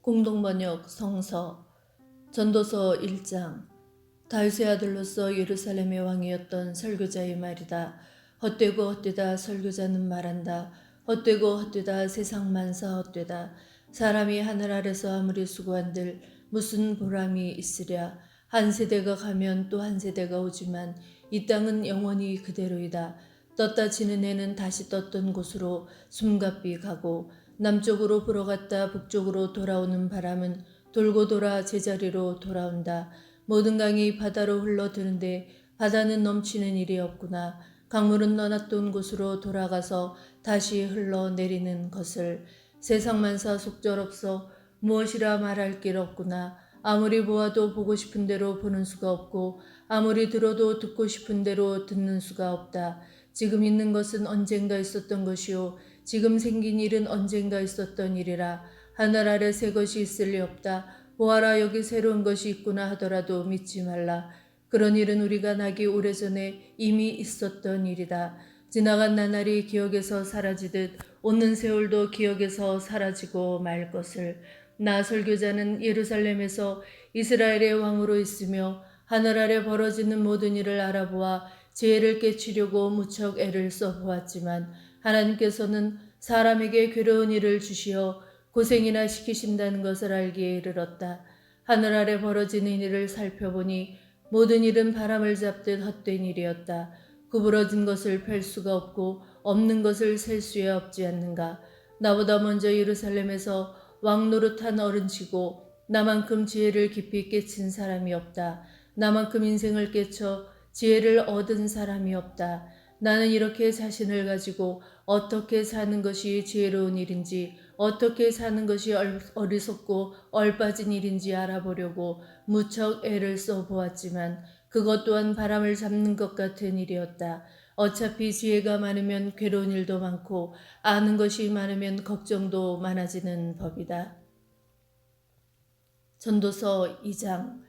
공동번역 성서 전도서 1장. 다윗의 아들로서 예루살렘의 왕이었던 설교자의 말이다. 헛되고 헛되다 설교자는 말한다. 헛되고 헛되다 세상 만사 헛되다. 사람이 하늘 아래서 아무리 수고한들 무슨 보람이 있으랴. 한 세대가 가면 또 한 세대가 오지만 이 땅은 영원히 그대로이다. 떴다 지는 해는 다시 떴던 곳으로 숨가삐 가고 남쪽으로 불어갔다 북쪽으로 돌아오는 바람은 돌고 돌아 제자리로 돌아온다. 모든 강이 바다로 흘러드는데 바다는 넘치는 일이 없구나. 강물은 너났던 곳으로 돌아가서 다시 흘러내리는 것을. 세상 만사 속절없어 무엇이라 말할 길 없구나. 아무리 보아도 보고 싶은 대로 보는 수가 없고 아무리 들어도 듣고 싶은 대로 듣는 수가 없다. 지금 있는 것은 언젠가 있었던 것이요 지금 생긴 일은 언젠가 있었던 일이라. 하늘 아래 새 것이 있을 리 없다. 보아라 여기 새로운 것이 있구나 하더라도 믿지 말라. 그런 일은 우리가 나기 오래전에 이미 있었던 일이다. 지나간 나날이 기억에서 사라지듯 오는 세월도 기억에서 사라지고 말 것을. 나 설교자는 예루살렘에서 이스라엘의 왕으로 있으며 하늘 아래 벌어지는 모든 일을 알아보아 지혜를 깨치려고 무척 애를 써보았지만 하나님께서는 사람에게 괴로운 일을 주시어 고생이나 시키신다는 것을 알기에 이르렀다. 하늘 아래 벌어지는 일을 살펴보니 모든 일은 바람을 잡듯 헛된 일이었다. 구부러진 것을 펼 수가 없고 없는 것을 셀 수에 없지 않는가. 나보다 먼저 예루살렘에서 왕 노릇한 어른치고 나만큼 지혜를 깊이 깨친 사람이 없다. 나만큼 인생을 깨쳐 지혜를 얻은 사람이 없다. 나는 이렇게 자신을 가지고 어떻게 사는 것이 지혜로운 일인지 어떻게 사는 것이 어리석고 얼빠진 일인지 알아보려고 무척 애를 써보았지만 그것 또한 바람을 잡는 것 같은 일이었다. 어차피 지혜가 많으면 괴로운 일도 많고 아는 것이 많으면 걱정도 많아지는 법이다. 전도서 2장.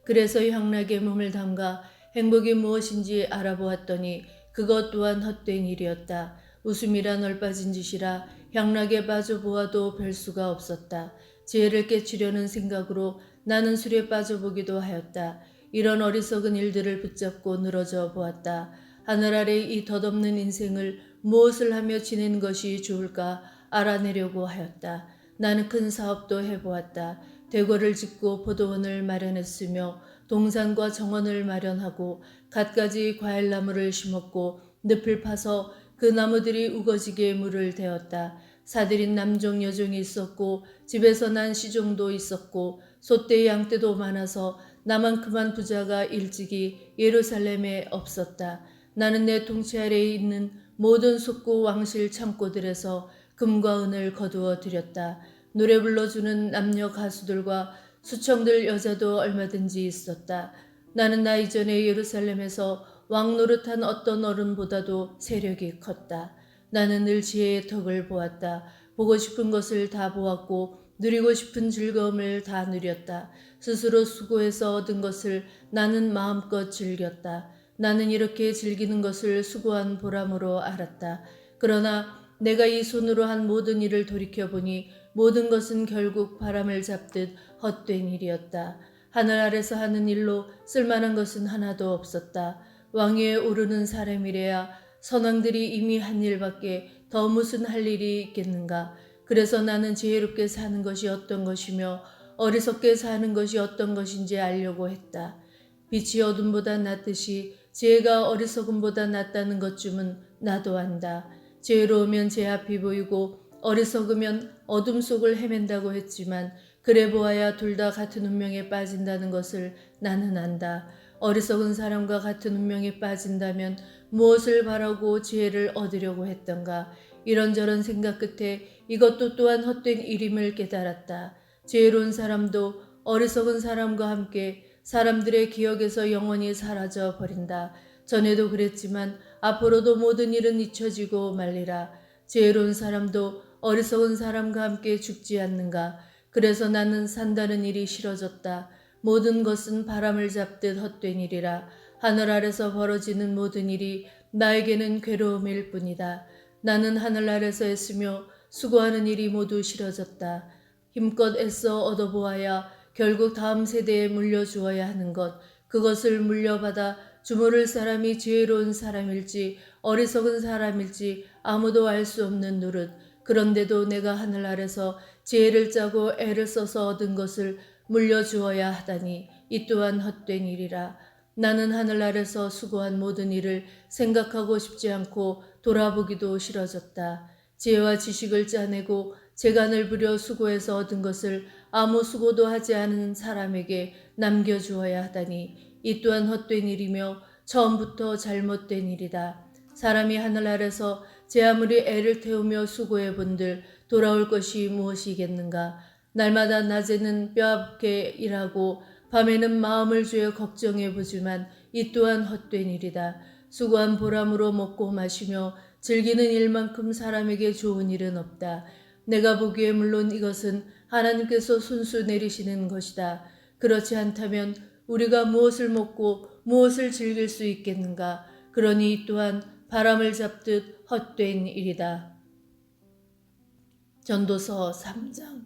그래서 향락에 몸을 담가 행복이 무엇인지 알아보았더니 그것 또한 헛된 일이었다. 웃음이라 널빠진 짓이라 향락에 빠져보아도 별 수가 없었다. 지혜를 깨치려는 생각으로 나는 술에 빠져보기도 하였다. 이런 어리석은 일들을 붙잡고 늘어져 보았다. 하늘 아래 이 덧없는 인생을 무엇을 하며 지낸 것이 좋을까 알아내려고 하였다. 나는 큰 사업도 해보았다. 대궐을 짓고 포도원을 마련했으며 동산과 정원을 마련하고 갖가지 과일나무를 심었고 늪을 파서 그 나무들이 우거지게 물을 대었다. 사들인 남종 여종이 있었고 집에서 난 시종도 있었고 소떼 양떼도 많아서 나만큼한 부자가 일찍이 예루살렘에 없었다. 나는 내 통치 아래에 있는 모든 숙고 왕실 창고들에서 금과 은을 거두어 들였다. 노래 불러주는 남녀 가수들과 수청들 여자도 얼마든지 있었다. 나는 나 이전에 예루살렘에서 왕 노릇한 어떤 어른보다도 세력이 컸다. 나는 늘 지혜의 덕을 보았다. 보고 싶은 것을 다 보았고 누리고 싶은 즐거움을 다 누렸다. 스스로 수고해서 얻은 것을 나는 마음껏 즐겼다. 나는 이렇게 즐기는 것을 수고한 보람으로 알았다. 그러나 내가 이 손으로 한 모든 일을 돌이켜보니 모든 것은 결국 바람을 잡듯 헛된 일이었다. 하늘 아래서 하는 일로 쓸만한 것은 하나도 없었다. 왕위에 오르는 사람이래야 선왕들이 이미 한 일밖에 더 무슨 할 일이 있겠는가. 그래서 나는 지혜롭게 사는 것이 어떤 것이며 어리석게 사는 것이 어떤 것인지 알려고 했다. 빛이 어둠보다 낫듯이 지혜가 어리석음보다 낫다는 것쯤은 나도 안다. 지혜로우면 제 앞이 보이고 어리석으면 어둠 속을 헤맨다고 했지만 그래 보아야 둘 다 같은 운명에 빠진다는 것을 나는 안다. 어리석은 사람과 같은 운명에 빠진다면 무엇을 바라고 지혜를 얻으려고 했던가. 이런저런 생각 끝에 이것도 또한 헛된 일임을 깨달았다. 지혜로운 사람도 어리석은 사람과 함께 사람들의 기억에서 영원히 사라져 버린다. 전에도 그랬지만 앞으로도 모든 일은 잊혀지고 말리라. 지혜로운 사람도 어리석은 사람과 함께 죽지 않는가. 그래서 나는 산다는 일이 싫어졌다. 모든 것은 바람을 잡듯 헛된 일이라. 하늘 아래서 벌어지는 모든 일이 나에게는 괴로움일 뿐이다. 나는 하늘 아래서 했으며 수고하는 일이 모두 싫어졌다. 힘껏 애써 얻어보아야 결국 다음 세대에 물려주어야 하는 것, 그것을 물려받아 주무를 사람이 지혜로운 사람일지 어리석은 사람일지 아무도 알 수 없는 노릇. 그런데도 내가 하늘 아래서 지혜를 짜고 애를 써서 얻은 것을 물려주어야 하다니 이 또한 헛된 일이라. 나는 하늘 아래서 수고한 모든 일을 생각하고 싶지 않고 돌아보기도 싫어졌다. 지혜와 지식을 짜내고 재간을 부려 수고해서 얻은 것을 아무 수고도 하지 않은 사람에게 남겨주어야 하다니 이 또한 헛된 일이며 처음부터 잘못된 일이다. 사람이 하늘 아래서 제 아무리 애를 태우며 수고해 본들 돌아올 것이 무엇이겠는가. 날마다 낮에는 뼈아프게 일하고 밤에는 마음을 주어 걱정해 보지만 이 또한 헛된 일이다. 수고한 보람으로 먹고 마시며 즐기는 일만큼 사람에게 좋은 일은 없다. 내가 보기에 물론 이것은 하나님께서 손수 내리시는 것이다. 그렇지 않다면 우리가 무엇을 먹고 무엇을 즐길 수 있겠는가. 그러니 이 또한 바람을 잡듯 헛된 일이다. 전도서 3장.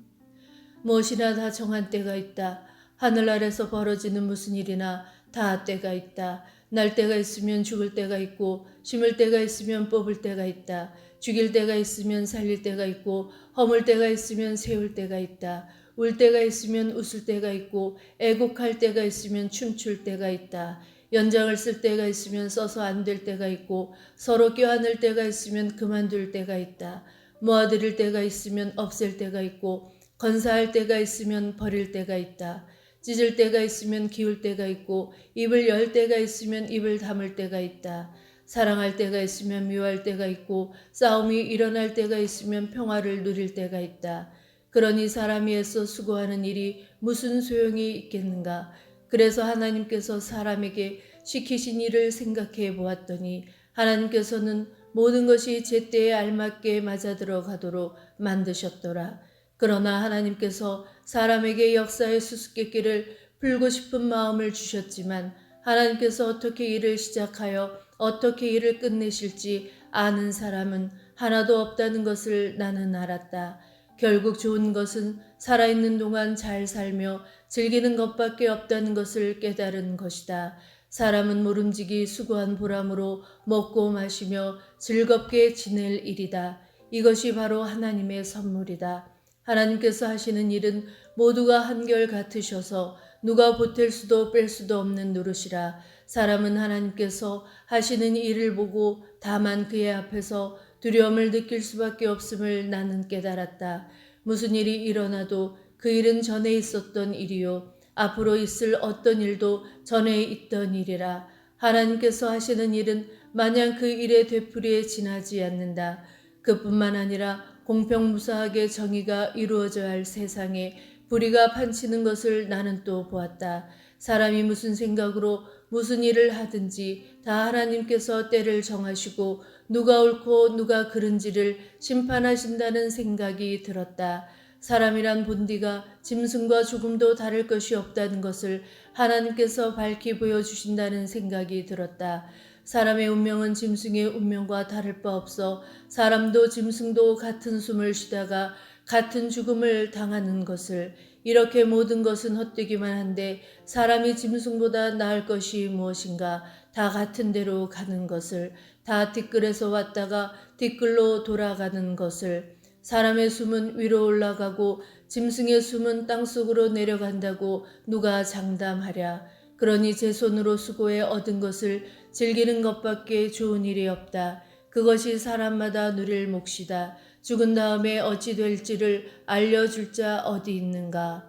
무엇이나 다 정한 때가 있다. 하늘 아래서 벌어지는 무슨 일이나 다 때가 있다. 날 때가 있으면 죽을 때가 있고 심을 때가 있으면 뽑을 때가 있다. 죽일 때가 있으면 살릴 때가 있고 허물 때가 있으면 세울 때가 있다. 울 때가 있으면 웃을 때가 있고 애곡할 때가 있으면 춤출 때가 있다. 연장을 쓸 때가 있으면 써서 안 될 때가 있고 서로 껴안을 때가 있으면 그만둘 때가 있다. 모아들일 때가 있으면 없앨 때가 있고 건사할 때가 있으면 버릴 때가 있다. 찢을 때가 있으면 기울 때가 있고 입을 열 때가 있으면 입을 다물 때가 있다. 사랑할 때가 있으면 미워할 때가 있고 싸움이 일어날 때가 있으면 평화를 누릴 때가 있다. 그러니 사람이 애써 수고하는 일이 무슨 소용이 있겠는가. 그래서 하나님께서 사람에게 시키신 일을 생각해 보았더니 하나님께서는 모든 것이 제때에 알맞게 맞아들어가도록 만드셨더라. 그러나 하나님께서 사람에게 역사의 수수께끼를 풀고 싶은 마음을 주셨지만 하나님께서 어떻게 일을 시작하여 어떻게 일을 끝내실지 아는 사람은 하나도 없다는 것을 나는 알았다. 결국 좋은 것은 살아있는 동안 잘 살며 즐기는 것밖에 없다는 것을 깨달은 것이다. 사람은 모름지기 수고한 보람으로 먹고 마시며 즐겁게 지낼 일이다. 이것이 바로 하나님의 선물이다. 하나님께서 하시는 일은 모두가 한결같으셔서 누가 보탤 수도 뺄 수도 없는 노릇이라. 사람은 하나님께서 하시는 일을 보고 다만 그의 앞에서 두려움을 느낄 수밖에 없음을 나는 깨달았다. 무슨 일이 일어나도 그 일은 전에 있었던 일이요 앞으로 있을 어떤 일도 전에 있던 일이라. 하나님께서 하시는 일은 마냥 그 일의 되풀이에 지나지 않는다. 그뿐만 아니라 공평무사하게 정의가 이루어져야 할 세상에 불의가 판치는 것을 나는 또 보았다. 사람이 무슨 생각으로 무슨 일을 하든지 다 하나님께서 때를 정하시고 누가 옳고 누가 그른지를 심판하신다는 생각이 들었다. 사람이란 본디가 짐승과 조금도 다를 것이 없다는 것을 하나님께서 밝히 보여주신다는 생각이 들었다. 사람의 운명은 짐승의 운명과 다를 바 없어 사람도 짐승도 같은 숨을 쉬다가 같은 죽음을 당하는 것을, 이렇게 모든 것은 헛되기만 한데 사람이 짐승보다 나을 것이 무엇인가. 다 같은 데로 가는 것을, 다 뒷글에서 왔다가 뒷글로 돌아가는 것을. 사람의 숨은 위로 올라가고 짐승의 숨은 땅속으로 내려간다고 누가 장담하랴. 그러니 제 손으로 수고해 얻은 것을 즐기는 것밖에 좋은 일이 없다. 그것이 사람마다 누릴 몫이다. 죽은 다음에 어찌 될지를 알려줄 자 어디 있는가.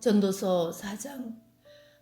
전도서 4장.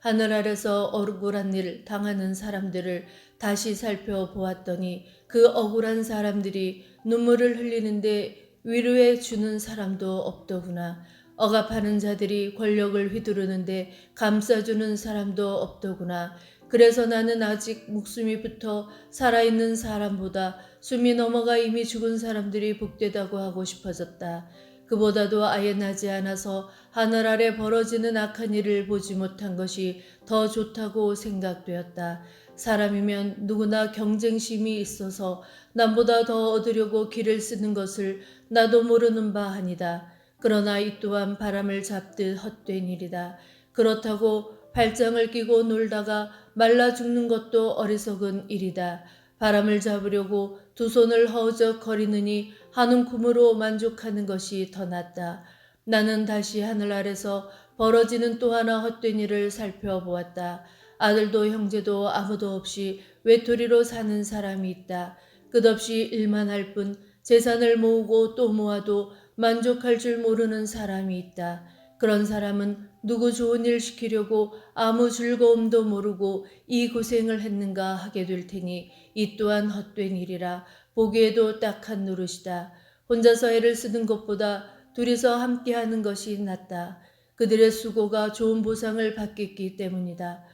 하늘 아래서 억울한 일 당하는 사람들을 다시 살펴보았더니 그 억울한 사람들이 눈물을 흘리는데 위로해 주는 사람도 없더구나. 억압하는 자들이 권력을 휘두르는데 감싸주는 사람도 없더구나. 그래서 나는 아직 목숨이 붙어 살아있는 사람보다 숨이 넘어가 이미 죽은 사람들이 복되다고 하고 싶어졌다. 그보다도 아예 나지 않아서 하늘 아래 벌어지는 악한 일을 보지 못한 것이 더 좋다고 생각되었다. 사람이면 누구나 경쟁심이 있어서 남보다 더 얻으려고 기를 쓰는 것을 나도 모르는 바 아니다. 그러나 이 또한 바람을 잡듯 헛된 일이다. 그렇다고 발장을 끼고 놀다가 말라 죽는 것도 어리석은 일이다. 바람을 잡으려고 두 손을 허우적거리느니 한 움큼으로 만족하는 것이 더 낫다. 나는 다시 하늘 아래서 벌어지는 또 하나 헛된 일을 살펴보았다. 아들도 형제도 아무도 없이 외톨이로 사는 사람이 있다. 끝없이 일만 할 뿐 재산을 모으고 또 모아도 만족할 줄 모르는 사람이 있다. 그런 사람은 누구 좋은 일 시키려고 아무 즐거움도 모르고 이 고생을 했는가 하게 될 테니 이 또한 헛된 일이라. 보기에도 딱한 노릇이다. 혼자서 애를 쓰는 것보다 둘이서 함께하는 것이 낫다. 그들의 수고가 좋은 보상을 받겠기 때문이다.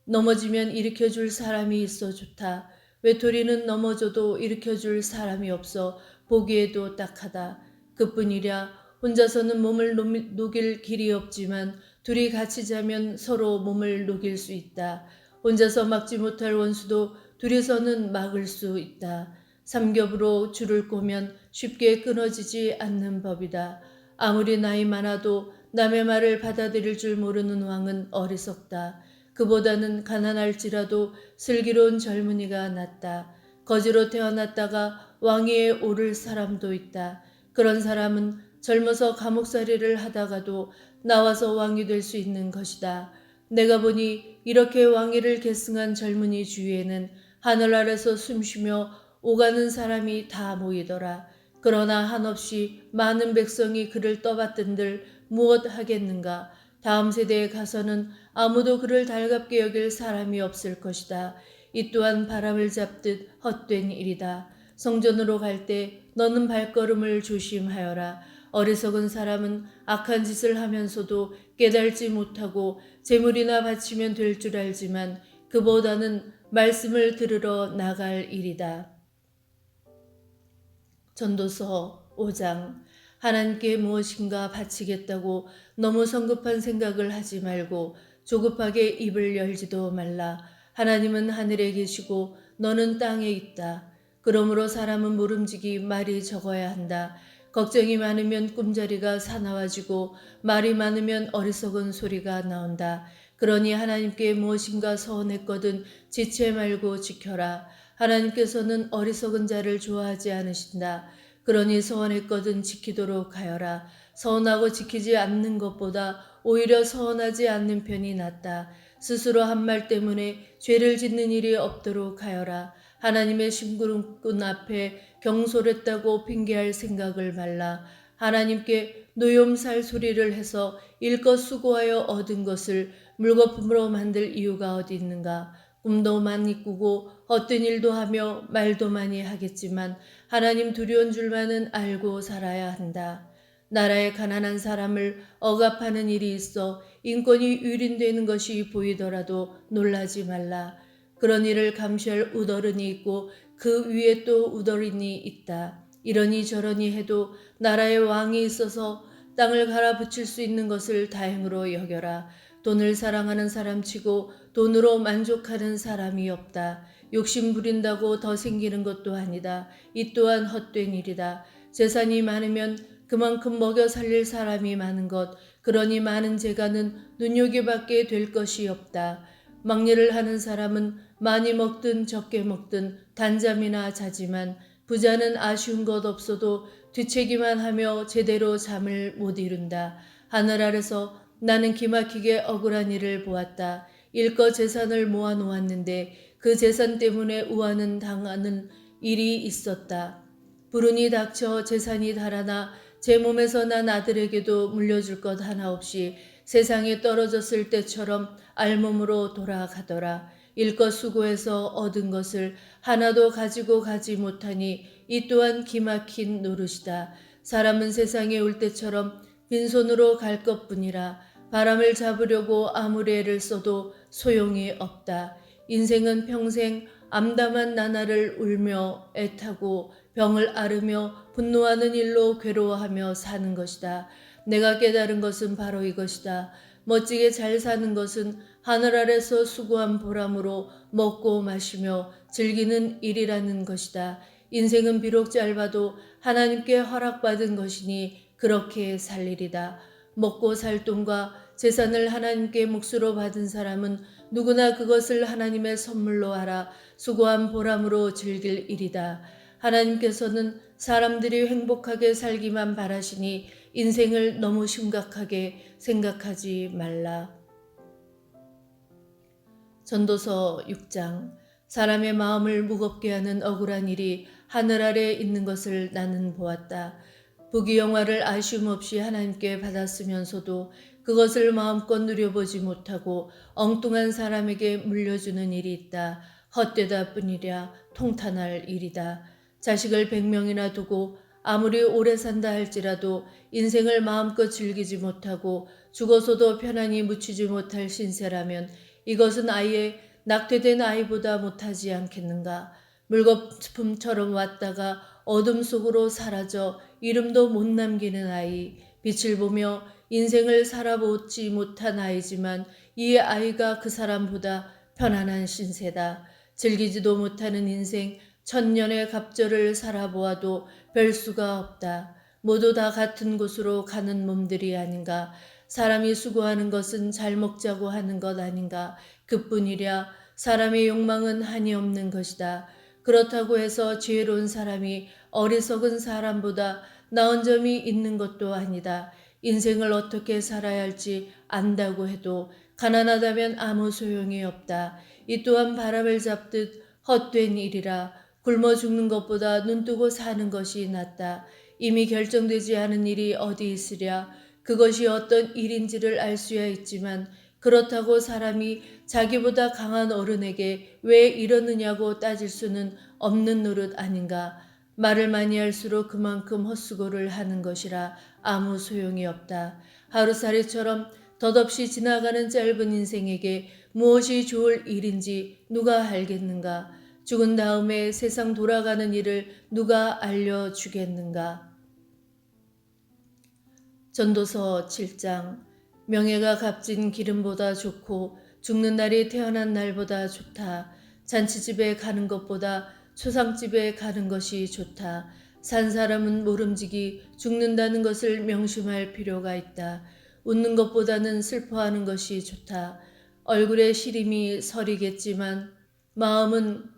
넘어지면 일으켜줄 사람이 있어 좋다. 외톨이는 넘어져도 일으켜줄 사람이 없어 보기에도 딱하다. 그뿐이랴. 혼자서는 몸을 녹일 길이 없지만 둘이 같이 자면 서로 몸을 녹일 수 있다. 혼자서 막지 못할 원수도 둘이서는 막을 수 있다. 삼겹으로 줄을 꼬면 쉽게 끊어지지 않는 법이다. 아무리 나이 많아도 남의 말을 받아들일 줄 모르는 왕은 어리석다. 그보다는 가난할지라도 슬기로운 젊은이가 낫다. 거지로 태어났다가 왕위에 오를 사람도 있다. 그런 사람은 젊어서 감옥살이를 하다가도 나와서 왕이 될 수 있는 것이다. 내가 보니 이렇게 왕위를 계승한 젊은이 주위에는 하늘 아래서 숨쉬며 오가는 사람이 다 모이더라. 그러나 한없이 많은 백성이 그를 떠받든들 무엇 하겠는가. 다음 세대에 가서는 아무도 그를 달갑게 여길 사람이 없을 것이다. 이 또한 바람을 잡듯 헛된 일이다. 성전으로 갈 때 너는 발걸음을 조심하여라. 어리석은 사람은 악한 짓을 하면서도 깨달지 못하고 재물이나 바치면 될 줄 알지만 그보다는 말씀을 들으러 나갈 일이다. 전도서 5장. 하나님께 무엇인가 바치겠다고 너무 성급한 생각을 하지 말고 조급하게 입을 열지도 말라. 하나님은 하늘에 계시고 너는 땅에 있다. 그러므로 사람은 모름지기 말이 적어야 한다. 걱정이 많으면 꿈자리가 사나워지고 말이 많으면 어리석은 소리가 나온다. 그러니 하나님께 무엇인가 서원했거든 지체 말고 지켜라. 하나님께서는 어리석은 자를 좋아하지 않으신다. 그러니 서원했거든 지키도록 하여라. 서원하고 지키지 않는 것보다 오히려 서원하지 않는 편이 낫다. 스스로 한 말 때문에 죄를 짓는 일이 없도록 하여라. 하나님의 심부름꾼 앞에 경솔했다고 핑계할 생각을 말라. 하나님께 노염살 소리를 해서 일껏 수고하여 얻은 것을 물거품으로 만들 이유가 어디 있는가. 꿈도 많이 꾸고 헛된 일도 하며 말도 많이 하겠지만 하나님 두려운 줄만은 알고 살아야 한다. 나라의 가난한 사람을 억압하는 일이 있어 인권이 유린되는 것이 보이더라도 놀라지 말라. 그런 일을 감시할 우더른이 있고 그 위에 또 우더른이 있다. 이러니 저러니 해도 나라의 왕이 있어서 땅을 갈아붙일 수 있는 것을 다행으로 여겨라. 돈을 사랑하는 사람치고 돈으로 만족하는 사람이 없다. 욕심 부린다고 더 생기는 것도 아니다. 이 또한 헛된 일이다. 재산이 많으면 그만큼 먹여 살릴 사람이 많은 것. 그러니 많은 재간은 눈요기밖에 될 것이 없다. 막일을 하는 사람은 많이 먹든 적게 먹든 단잠이나 자지만 부자는 아쉬운 것 없어도 뒤채기만 하며 제대로 잠을 못 이룬다. 하늘 아래서 나는 기막히게 억울한 일을 보았다. 일껏 재산을 모아 놓았는데 그 재산 때문에 우환은 당하는 일이 있었다. 불운이 닥쳐 재산이 달아나 제 몸에서 난 아들에게도 물려줄 것 하나 없이 세상에 떨어졌을 때처럼 알몸으로 돌아가더라. 일껏 수고해서 얻은 것을 하나도 가지고 가지 못하니 이 또한 기막힌 노릇이다. 사람은 세상에 올 때처럼 빈손으로 갈 것뿐이라. 바람을 잡으려고 아무리 애를 써도 소용이 없다. 인생은 평생 암담한 나날을 울며 애타고 병을 앓으며 분노하는 일로 괴로워하며 사는 것이다. 내가 깨달은 것은 바로 이것이다. 멋지게 잘 사는 것은 하늘 아래서 수고한 보람으로 먹고 마시며 즐기는 일이라는 것이다. 인생은 비록 짧아도 하나님께 허락받은 것이니 그렇게 살 일이다. 먹고 살 돈과 재산을 하나님께 몫으로 받은 사람은 누구나 그것을 하나님의 선물로 알아 수고한 보람으로 즐길 일이다. 하나님께서는 사람들이 행복하게 살기만 바라시니 인생을 너무 심각하게 생각하지 말라. 전도서 6장. 사람의 마음을 무겁게 하는 억울한 일이 하늘 아래 있는 것을 나는 보았다. 부귀영화를 아쉬움 없이 하나님께 받았으면서도 그것을 마음껏 누려보지 못하고 엉뚱한 사람에게 물려주는 일이 있다. 헛되다 뿐이랴 통탄할 일이다. 자식을 100명이나 두고 아무리 오래 산다 할지라도 인생을 마음껏 즐기지 못하고 죽어서도 편안히 묻히지 못할 신세라면 이것은 아예 낙태된 아이보다 못하지 않겠는가. 물거품처럼 왔다가 어둠 속으로 사라져 이름도 못 남기는 아이, 빛을 보며 인생을 살아보지 못한 아이지만 이 아이가 그 사람보다 편안한 신세다. 즐기지도 못하는 인생, 천년의 갑절을 살아보아도 별 수가 없다. 모두 다 같은 곳으로 가는 몸들이 아닌가. 사람이 수고하는 것은 잘 먹자고 하는 것 아닌가. 그뿐이랴 사람의 욕망은 한이 없는 것이다. 그렇다고 해서 지혜로운 사람이 어리석은 사람보다 나은 점이 있는 것도 아니다. 인생을 어떻게 살아야 할지 안다고 해도 가난하다면 아무 소용이 없다. 이 또한 바람을 잡듯 헛된 일이라. 굶어 죽는 것보다 눈뜨고 사는 것이 낫다. 이미 결정되지 않은 일이 어디 있으랴. 그것이 어떤 일인지를 알 수야 있지만 그렇다고 사람이 자기보다 강한 어른에게 왜 이러느냐고 따질 수는 없는 노릇 아닌가. 말을 많이 할수록 그만큼 헛수고를 하는 것이라 아무 소용이 없다. 하루살이처럼 덧없이 지나가는 짧은 인생에게 무엇이 좋을 일인지 누가 알겠는가. 죽은 다음에 세상 돌아가는 일을 누가 알려주겠는가. 전도서 7장. 명예가 값진 기름보다 좋고 죽는 날이 태어난 날보다 좋다. 잔치집에 가는 것보다 초상집에 가는 것이 좋다. 산 사람은 모름지기 죽는다는 것을 명심할 필요가 있다. 웃는 것보다는 슬퍼하는 것이 좋다. 얼굴에 시림이 서리겠지만 마음은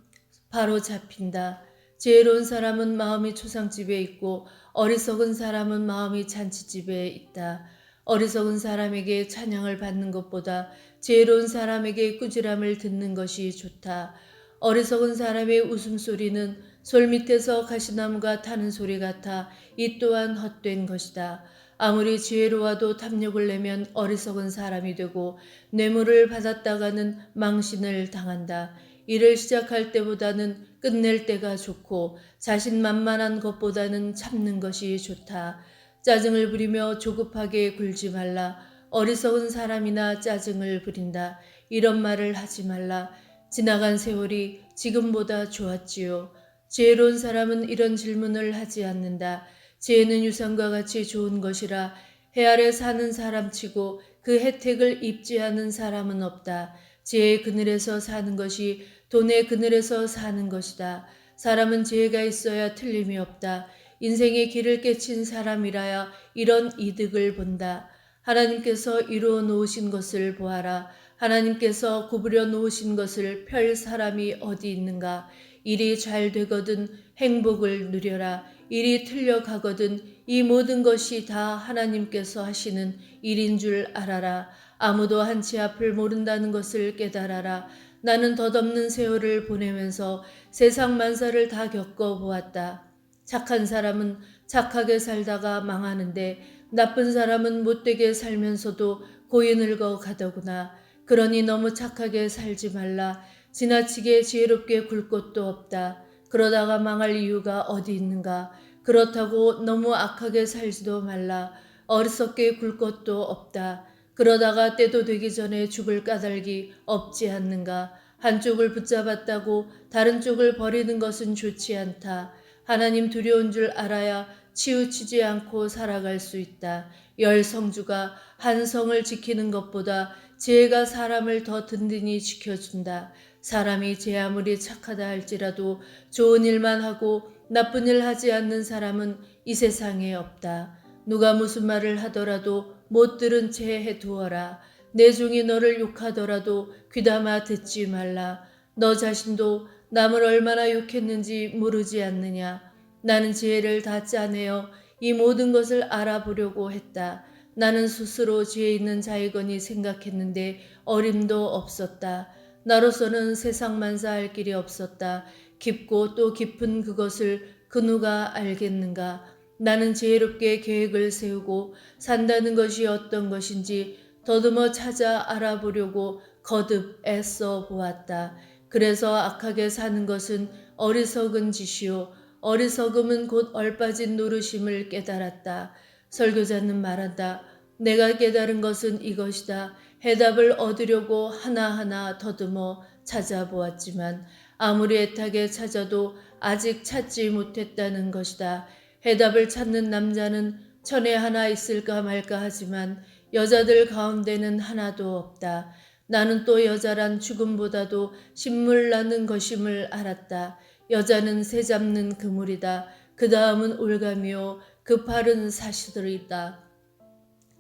바로 잡힌다. 지혜로운 사람은 마음이 초상집에 있고 어리석은 사람은 마음이 잔치집에 있다. 어리석은 사람에게 찬양을 받는 것보다 지혜로운 사람에게 꾸지람을 듣는 것이 좋다. 어리석은 사람의 웃음소리는 솔밑에서 가시나무가 타는 소리 같아 이 또한 헛된 것이다. 아무리 지혜로워도 탐욕을 내면 어리석은 사람이 되고 뇌물을 받았다가는 망신을 당한다. 일을 시작할 때보다는 끝낼 때가 좋고 자신만만한 것보다는 참는 것이 좋다. 짜증을 부리며 조급하게 굴지 말라. 어리석은 사람이나 짜증을 부린다. 이런 말을 하지 말라. 지나간 세월이 지금보다 좋았지요. 지혜로운 사람은 이런 질문을 하지 않는다. 지혜는 유산과 같이 좋은 것이라 해 아래 사는 사람치고 그 혜택을 입지 않은 사람은 없다. 지혜의 그늘에서 사는 것이 돈의 그늘에서 사는 것이다. 사람은 지혜가 있어야 틀림이 없다. 인생의 길을 깨친 사람이라야 이런 이득을 본다. 하나님께서 이루어 놓으신 것을 보아라. 하나님께서 구부려 놓으신 것을 펼 사람이 어디 있는가. 일이 잘 되거든 행복을 누려라. 일이 틀려가거든 이 모든 것이 다 하나님께서 하시는 일인 줄 알아라. 아무도 한치 앞을 모른다는 것을 깨달아라. 나는 덧없는 세월을 보내면서 세상 만사를 다 겪어보았다. 착한 사람은 착하게 살다가 망하는데 나쁜 사람은 못되게 살면서도 고이 늙어 가더구나. 그러니 너무 착하게 살지 말라. 지나치게 지혜롭게 굴 것도 없다. 그러다가 망할 이유가 어디 있는가. 그렇다고 너무 악하게 살지도 말라. 어리석게 굴 것도 없다. 그러다가 때도 되기 전에 죽을 까닭이 없지 않는가. 한쪽을 붙잡았다고 다른 쪽을 버리는 것은 좋지 않다. 하나님 두려운 줄 알아야 치우치지 않고 살아갈 수 있다. 열 성주가 한 성을 지키는 것보다 지혜가 사람을 더 든든히 지켜준다. 사람이 제 아무리 착하다 할지라도 좋은 일만 하고 나쁜 일 하지 않는 사람은 이 세상에 없다. 누가 무슨 말을 하더라도 못 들은 채 해두어라. 내 종이 너를 욕하더라도 귀담아 듣지 말라. 너 자신도 남을 얼마나 욕했는지 모르지 않느냐. 나는 지혜를 다 짜내어 이 모든 것을 알아보려고 했다. 나는 스스로 지혜 있는 자이거니 생각했는데 어림도 없었다. 나로서는 세상 만사할 길이 없었다. 깊고 또 깊은 그것을 그 누가 알겠는가. 나는 지혜롭게 계획을 세우고 산다는 것이 어떤 것인지 더듬어 찾아 알아보려고 거듭 애써 보았다. 그래서 악하게 사는 것은 어리석은 짓이요 어리석음은 곧 얼빠진 노르심을 깨달았다. 설교자는 말한다. 내가 깨달은 것은 이것이다. 해답을 얻으려고 하나하나 더듬어 찾아보았지만 아무리 애타게 찾아도 아직 찾지 못했다는 것이다. 해답을 찾는 남자는 천에 하나 있을까 말까 하지만 여자들 가운데는 하나도 없다. 나는 또 여자란 죽음보다도 신물 나는 것임을 알았다. 여자는 새 잡는 그물이다. 그 다음은 올가미요 그 팔은 사시들이다.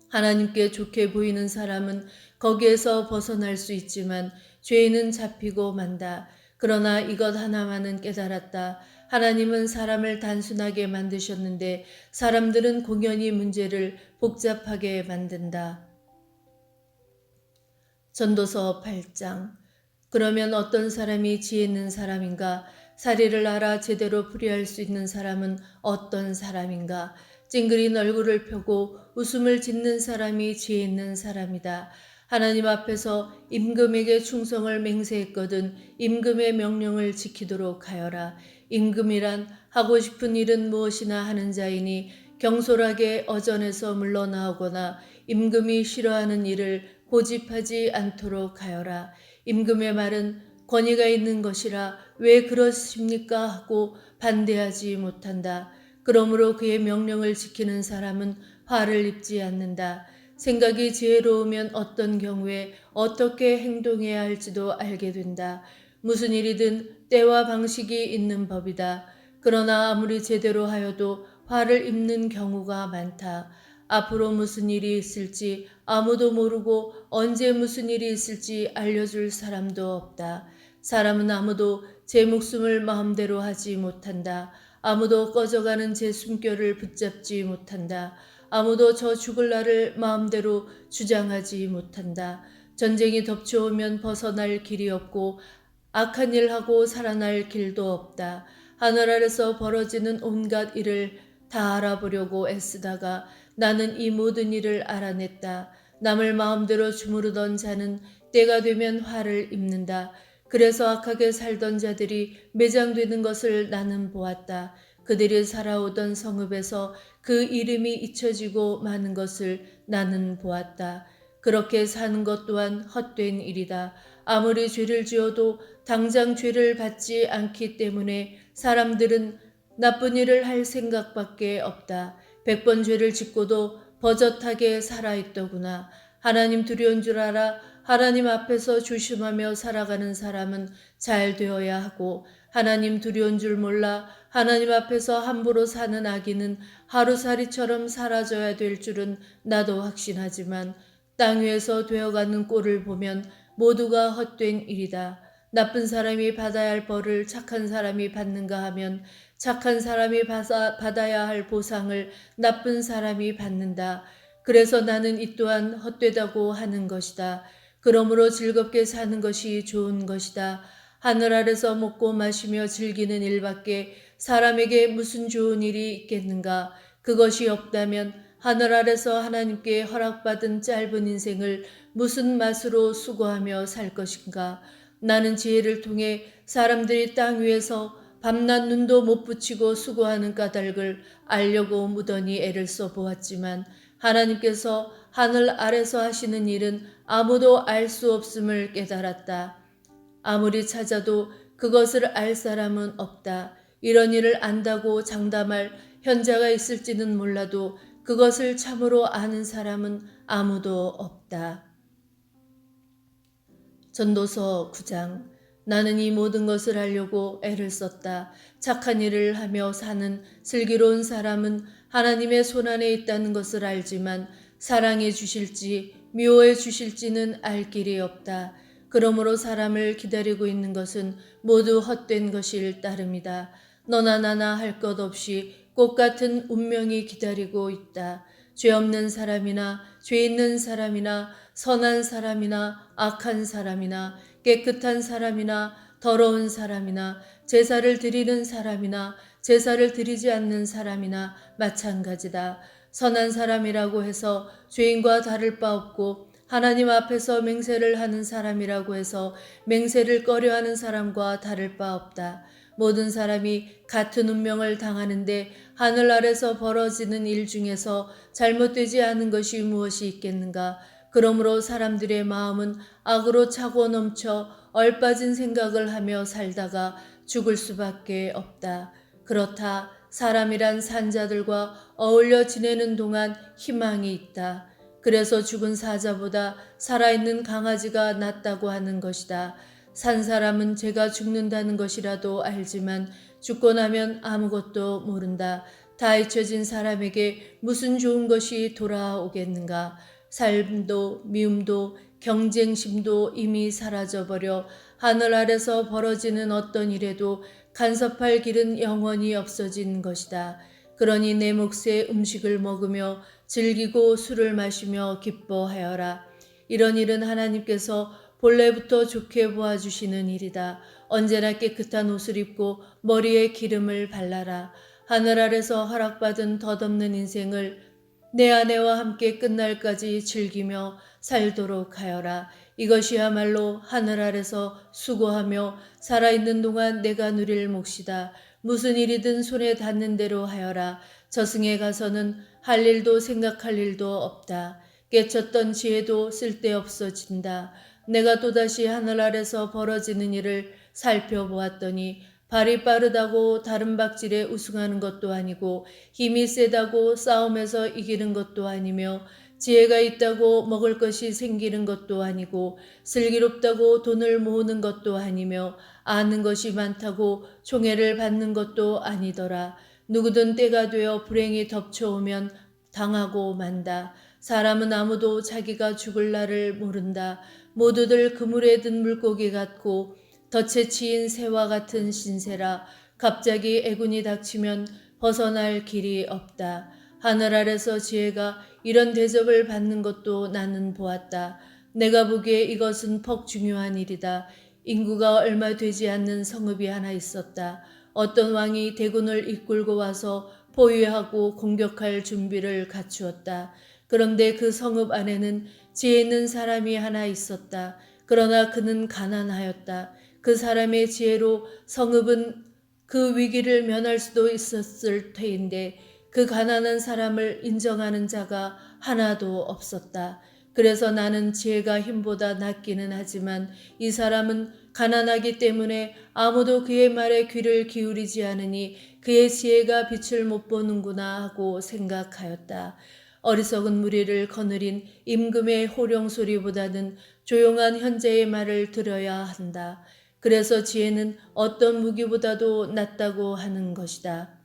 하나님께 좋게 보이는 사람은 거기에서 벗어날 수 있지만 죄인은 잡히고 만다. 그러나 이것 하나만은 깨달았다. 하나님은 사람을 단순하게 만드셨는데 사람들은 공연히 문제를 복잡하게 만든다. 전도서 8장. 그러면 어떤 사람이 지혜 있는 사람인가? 사리를 알아 제대로 풀이할 수 있는 사람은 어떤 사람인가? 찡그린 얼굴을 펴고 웃음을 짓는 사람이 지혜 있는 사람이다. 하나님 앞에서 임금에게 충성을 맹세했거든 임금의 명령을 지키도록 하여라. 임금이란 하고 싶은 일은 무엇이나 하는 자이니 경솔하게 어전에서 물러나오거나 임금이 싫어하는 일을 고집하지 않도록 하여라. 임금의 말은 권위가 있는 것이라 왜 그러십니까 하고 반대하지 못한다. 그러므로 그의 명령을 지키는 사람은 화를 입지 않는다. 생각이 지혜로우면 어떤 경우에 어떻게 행동해야 할지도 알게 된다. 무슨 일이든 때와 방식이 있는 법이다. 그러나 아무리 제대로 하여도 화를 입는 경우가 많다. 앞으로 무슨 일이 있을지 아무도 모르고 언제 무슨 일이 있을지 알려줄 사람도 없다. 사람은 아무도 제 목숨을 마음대로 하지 못한다. 아무도 꺼져가는 제 숨결을 붙잡지 못한다. 아무도 저 죽을 날을 마음대로 주장하지 못한다. 전쟁이 덮쳐오면 벗어날 길이 없고 악한 일하고 살아날 길도 없다. 하늘 아래서 벌어지는 온갖 일을 다 알아보려고 애쓰다가 나는 이 모든 일을 알아냈다. 남을 마음대로 주무르던 자는 때가 되면 화를 입는다. 그래서 악하게 살던 자들이 매장되는 것을 나는 보았다. 그들이 살아오던 성읍에서 그 이름이 잊혀지고 마는 것을 나는 보았다. 그렇게 사는 것 또한 헛된 일이다. 아무리 죄를 지어도 당장 죄를 받지 않기 때문에 사람들은 나쁜 일을 할 생각밖에 없다. 100번 죄를 짓고도 버젓하게 살아있더구나. 하나님 두려운 줄 알아. 하나님 앞에서 조심하며 살아가는 사람은 잘 되어야 하고 하나님 두려운 줄 몰라 하나님 앞에서 함부로 사는 악인은 하루살이처럼 사라져야 될 줄은 나도 확신하지만 땅 위에서 되어가는 꼴을 보면 모두가 헛된 일이다. 나쁜 사람이 받아야 할 벌을 착한 사람이 받는가 하면 착한 사람이 받아야 할 보상을 나쁜 사람이 받는다. 그래서 나는 이 또한 헛되다고 하는 것이다. 그러므로 즐겁게 사는 것이 좋은 것이다. 하늘 아래서 먹고 마시며 즐기는 일밖에 사람에게 무슨 좋은 일이 있겠는가? 그것이 없다면 하늘 아래서 하나님께 허락받은 짧은 인생을 무슨 맛으로 수고하며 살 것인가? 나는 지혜를 통해 사람들이 땅 위에서 밤낮 눈도 못 붙이고 수고하는 까닭을 알려고 무던히 애를 써보았지만 하나님께서 하늘 아래서 하시는 일은 아무도 알 수 없음을 깨달았다. 아무리 찾아도 그것을 알 사람은 없다. 이런 일을 안다고 장담할 현자가 있을지는 몰라도 그것을 참으로 아는 사람은 아무도 없다. 전도서 9장. 나는 이 모든 것을 하려고 애를 썼다. 착한 일을 하며 사는 슬기로운 사람은 하나님의 손안에 있다는 것을 알지만 사랑해 주실지 미워해 주실지는 알 길이 없다. 그러므로 사람을 기다리고 있는 것은 모두 헛된 것일 따름이다. 너나 나나 할 것 없이 꽃 같은 운명이 기다리고 있다. 죄 없는 사람이나 죄 있는 사람이나 선한 사람이나 악한 사람이나 깨끗한 사람이나 더러운 사람이나 제사를 드리는 사람이나 제사를 드리지 않는 사람이나 마찬가지다. 선한 사람이라고 해서 죄인과 다를 바 없고 하나님 앞에서 맹세를 하는 사람이라고 해서 맹세를 꺼려하는 사람과 다를 바 없다. 모든 사람이 같은 운명을 당하는데 하늘 아래서 벌어지는 일 중에서 잘못되지 않은 것이 무엇이 있겠는가? 그러므로 사람들의 마음은 악으로 차고 넘쳐 얼빠진 생각을 하며 살다가 죽을 수밖에 없다. 그렇다. 사람이란 산자들과 어울려 지내는 동안 희망이 있다. 그래서 죽은 사자보다 살아있는 강아지가 낫다고 하는 것이다. 산 사람은 제가 죽는다는 것이라도 알지만 죽고 나면 아무것도 모른다. 다 잊혀진 사람에게 무슨 좋은 것이 돌아오겠는가. 삶도 미움도 경쟁심도 이미 사라져버려 하늘 아래서 벌어지는 어떤 일에도 간섭할 길은 영원히 없어진 것이다. 그러니 내 몫의 음식을 먹으며 즐기고 술을 마시며 기뻐하여라. 이런 일은 하나님께서 본래부터 좋게 보아주시는 일이다. 언제나 깨끗한 옷을 입고 머리에 기름을 발라라. 하늘 아래서 허락받은 덧없는 인생을 내 아내와 함께 끝날까지 즐기며 살도록 하여라. 이것이야말로 하늘 아래서 수고하며 살아있는 동안 내가 누릴 몫이다. 무슨 일이든 손에 닿는 대로 하여라. 저승에 가서는 할 일도 생각할 일도 없다. 깨쳤던 지혜도 쓸데없어진다. 내가 또다시 하늘 아래서 벌어지는 일을 살펴보았더니 발이 빠르다고 다른 박질에 우승하는 것도 아니고 힘이 세다고 싸움에서 이기는 것도 아니며 지혜가 있다고 먹을 것이 생기는 것도 아니고 슬기롭다고 돈을 모으는 것도 아니며 아는 것이 많다고 총애를 받는 것도 아니더라. 누구든 때가 되어 불행이 덮쳐오면 당하고 만다. 사람은 아무도 자기가 죽을 날을 모른다. 모두들 그물에 든 물고기 같고 덫에 치인 새와 같은 신세라. 갑자기 애군이 닥치면 벗어날 길이 없다. 하늘 아래서 지혜가 이런 대접을 받는 것도 나는 보았다. 내가 보기에 이것은 퍽 중요한 일이다. 인구가 얼마 되지 않는 성읍이 하나 있었다. 어떤 왕이 대군을 이끌고 와서 포위하고 공격할 준비를 갖추었다. 그런데 그 성읍 안에는 지혜 있는 사람이 하나 있었다. 그러나 그는 가난하였다. 그 사람의 지혜로 성읍은 그 위기를 면할 수도 있었을 터인데 그 가난한 사람을 인정하는 자가 하나도 없었다. 그래서 나는 지혜가 힘보다 낫기는 하지만 이 사람은 가난하기 때문에 아무도 그의 말에 귀를 기울이지 않으니 그의 지혜가 빛을 못 보는구나 하고 생각하였다. 어리석은 무리를 거느린 임금의 호령 소리보다는 조용한 현재의 말을 들어야 한다. 그래서 지혜는 어떤 무기보다도 낫다고 하는 것이다.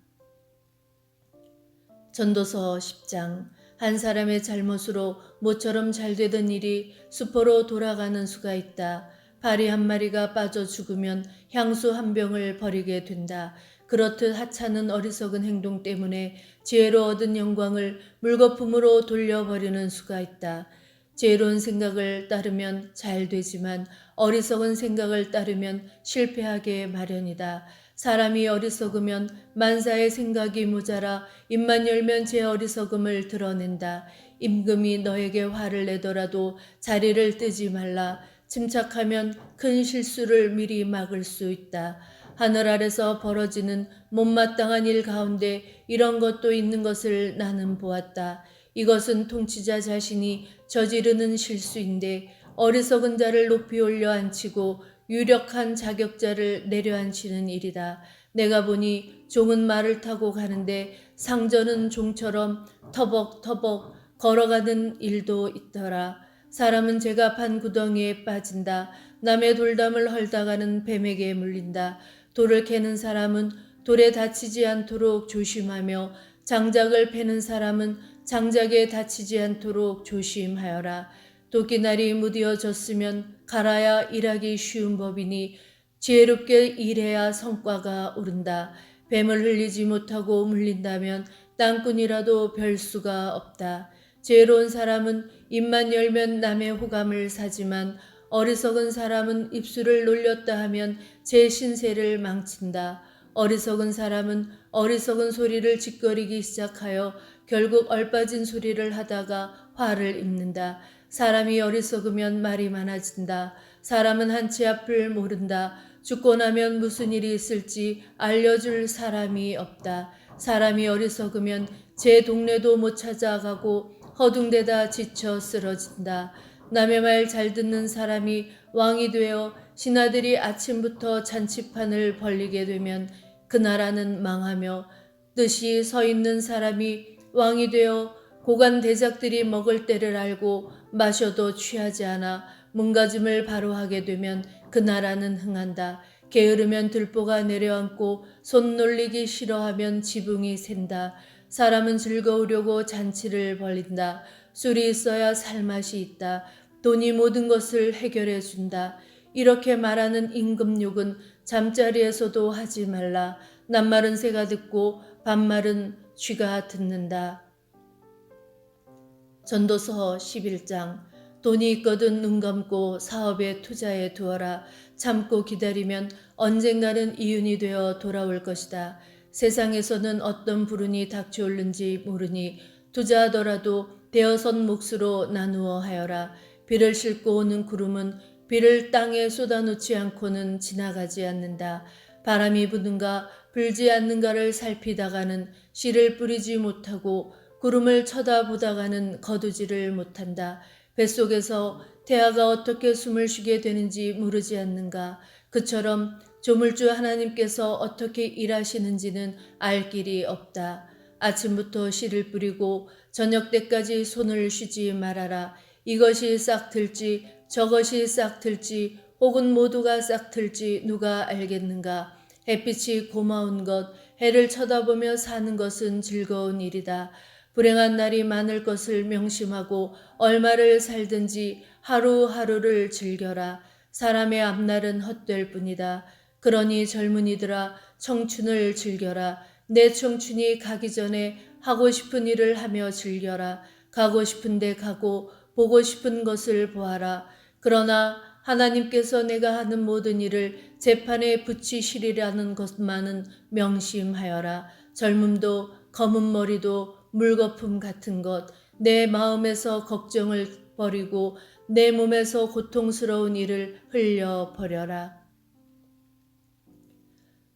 전도서 10장. 한 사람의 잘못으로 모처럼 잘 되던 일이 수포로 돌아가는 수가 있다. 파리 한 마리가 빠져 죽으면 향수 한 병을 버리게 된다. 그렇듯 하찮은 어리석은 행동 때문에 지혜로 얻은 영광을 물거품으로 돌려버리는 수가 있다. 지혜로운 생각을 따르면 잘 되지만 어리석은 생각을 따르면 실패하게 마련이다. 사람이 어리석으면 만사의 생각이 모자라 입만 열면 제 어리석음을 드러낸다. 임금이 너에게 화를 내더라도 자리를 뜨지 말라. 침착하면 큰 실수를 미리 막을 수 있다. 하늘 아래서 벌어지는 못마땅한 일 가운데 이런 것도 있는 것을 나는 보았다. 이것은 통치자 자신이 저지르는 실수인데 어리석은 자를 높이 올려 앉히고 유력한 자격자를 내려앉히는 일이다. 내가 보니 종은 말을 타고 가는데 상전은 종처럼 터벅터벅 걸어가는 일도 있더라. 사람은 제가 판 구덩이에 빠진다. 남의 돌담을 헐다가는 뱀에게 물린다. 돌을 캐는 사람은 돌에 다치지 않도록 조심하며 장작을 패는 사람은 장작에 다치지 않도록 조심하여라. 도끼날이 무뎌졌으면 갈아야 일하기 쉬운 법이니 지혜롭게 일해야 성과가 오른다. 뱀을 흘리지 못하고 물린다면 땅꾼이라도 별 수가 없다. 지혜로운 사람은 입만 열면 남의 호감을 사지만 어리석은 사람은 입술을 놀렸다 하면 제 신세를 망친다. 어리석은 사람은 어리석은 소리를 짓거리기 시작하여 결국 얼빠진 소리를 하다가 화를 입는다. 사람이 어리석으면 말이 많아진다. 사람은 한치 앞을 모른다. 죽고 나면 무슨 일이 있을지 알려줄 사람이 없다. 사람이 어리석으면 제 동네도 못 찾아가고 허둥대다 지쳐 쓰러진다. 남의 말 잘 듣는 사람이 왕이 되어 신하들이 아침부터 잔치판을 벌리게 되면 그 나라는 망하며 뜻이 서 있는 사람이 왕이 되어 고관 대작들이 먹을 때를 알고 마셔도 취하지 않아 문가짐을 바로 하게 되면 그 나라는 흥한다. 게으르면 들보가 내려앉고 손 놀리기 싫어하면 지붕이 샌다. 사람은 즐거우려고 잔치를 벌린다. 술이 있어야 살맛이 있다. 돈이 모든 것을 해결해 준다. 이렇게 말하는 임금욕은 잠자리에서도 하지 말라. 낱말은 새가 듣고 반말은 쥐가 듣는다. 전도서 11장. 돈이 있거든 눈 감고 사업에 투자해 두어라. 참고 기다리면 언젠가는 이윤이 되어 돌아올 것이다. 세상에서는 어떤 불운이 닥쳐올는지 모르니 투자하더라도 대어선 몫으로 나누어 하여라. 비를 싣고 오는 구름은 비를 땅에 쏟아놓지 않고는 지나가지 않는다. 바람이 부는가 불지 않는가를 살피다가는 씨를 뿌리지 못하고 구름을 쳐다보다가는 거두지를 못한다. 뱃속에서 태아가 어떻게 숨을 쉬게 되는지 모르지 않는가. 그처럼 조물주 하나님께서 어떻게 일하시는지는 알 길이 없다. 아침부터 씨를 뿌리고 저녁 때까지 손을 쉬지 말아라. 이것이 싹 틀지 저것이 싹 틀지 혹은 모두가 싹 틀지 누가 알겠는가. 햇빛이 고마운 것, 해를 쳐다보며 사는 것은 즐거운 일이다. 불행한 날이 많을 것을 명심하고 얼마를 살든지 하루하루를 즐겨라. 사람의 앞날은 헛될 뿐이다. 그러니 젊은이들아 청춘을 즐겨라. 내 청춘이 가기 전에 하고 싶은 일을 하며 즐겨라. 가고 싶은 데 가고 보고 싶은 것을 보아라. 그러나 하나님께서 내가 하는 모든 일을 재판에 붙이시리라는 것만은 명심하여라. 젊음도 검은 머리도 물거품 같은 것, 내 마음에서 걱정을 버리고 내 몸에서 고통스러운 일을 흘려버려라.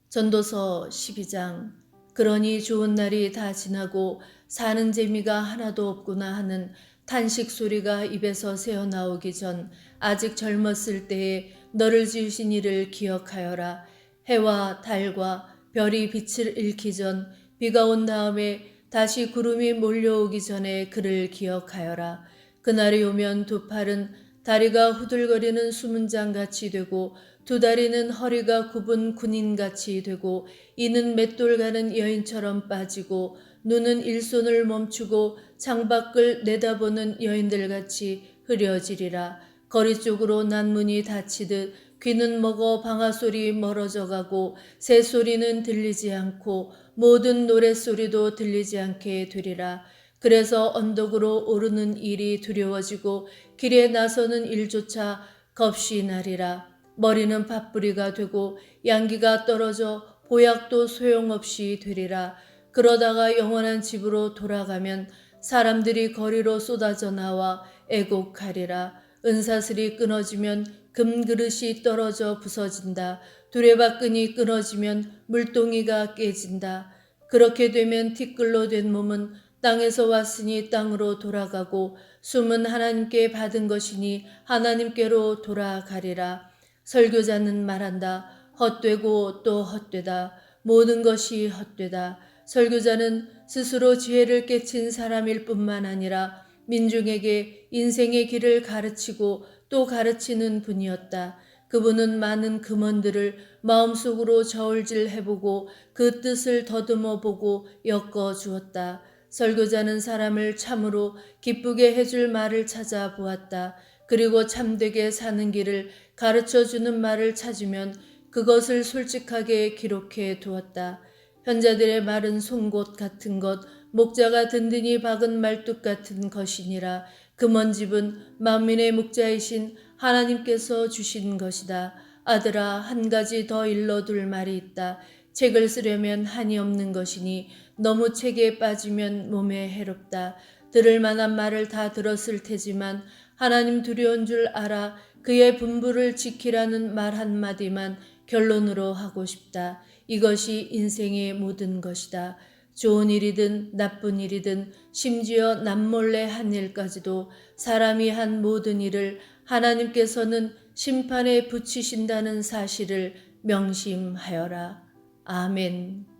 전도서 12장. 그러니 좋은 날이 다 지나고 사는 재미가 하나도 없구나 하는 탄식 소리가 입에서 새어나오기 전 아직 젊었을 때에 너를 지으신 이를 기억하여라. 해와 달과 별이 빛을 잃기 전 비가 온 다음에 다시 구름이 몰려오기 전에 그를 기억하여라. 그날이 오면 두 팔은 다리가 후들거리는 수문장같이 되고 두 다리는 허리가 굽은 군인같이 되고 이는 맷돌 가는 여인처럼 빠지고 눈은 일손을 멈추고 창밖을 내다보는 여인들같이 흐려지리라. 거리 쪽으로 난문이 닫히듯 귀는 먹어 방아소리 멀어져 가고 새소리는 들리지 않고 모든 노랫소리도 들리지 않게 되리라. 그래서 언덕으로 오르는 일이 두려워지고 길에 나서는 일조차 겁이 나리라. 머리는 팥뿌리가 되고 양기가 떨어져 보약도 소용없이 되리라. 그러다가 영원한 집으로 돌아가면 사람들이 거리로 쏟아져 나와 애곡하리라. 은사슬이 끊어지면 금그릇이 떨어져 부서진다. 두레박근이 끊어지면 물동이가 깨진다. 그렇게 되면 티끌로 된 몸은 땅에서 왔으니 땅으로 돌아가고 숨은 하나님께 받은 것이니 하나님께로 돌아가리라. 설교자는 말한다. 헛되고 또 헛되다. 모든 것이 헛되다. 설교자는 스스로 지혜를 깨친 사람일 뿐만 아니라 민중에게 인생의 길을 가르치고 또 가르치는 분이었다. 그분은 많은 금원들을 마음속으로 저울질해보고 그 뜻을 더듬어보고 엮어주었다. 설교자는 사람을 참으로 기쁘게 해줄 말을 찾아보았다. 그리고 참되게 사는 길을 가르쳐주는 말을 찾으면 그것을 솔직하게 기록해 두었다. 현자들의 말은 송곳 같은 것, 목자가 든든히 박은 말뚝 같은 것이니라. 금원집은 만민의 목자이신 하나님께서 주신 것이다. 아들아, 한 가지 더 일러둘 말이 있다. 책을 쓰려면 한이 없는 것이니 너무 책에 빠지면 몸에 해롭다. 들을 만한 말을 다 들었을 테지만 하나님 두려운 줄 알아 그의 분부를 지키라는 말 한마디만 결론으로 하고 싶다. 이것이 인생의 모든 것이다. 좋은 일이든 나쁜 일이든 심지어 남몰래 한 일까지도 사람이 한 모든 일을 하나님께서는 심판에 붙이신다는 사실을 명심하여라. 아멘.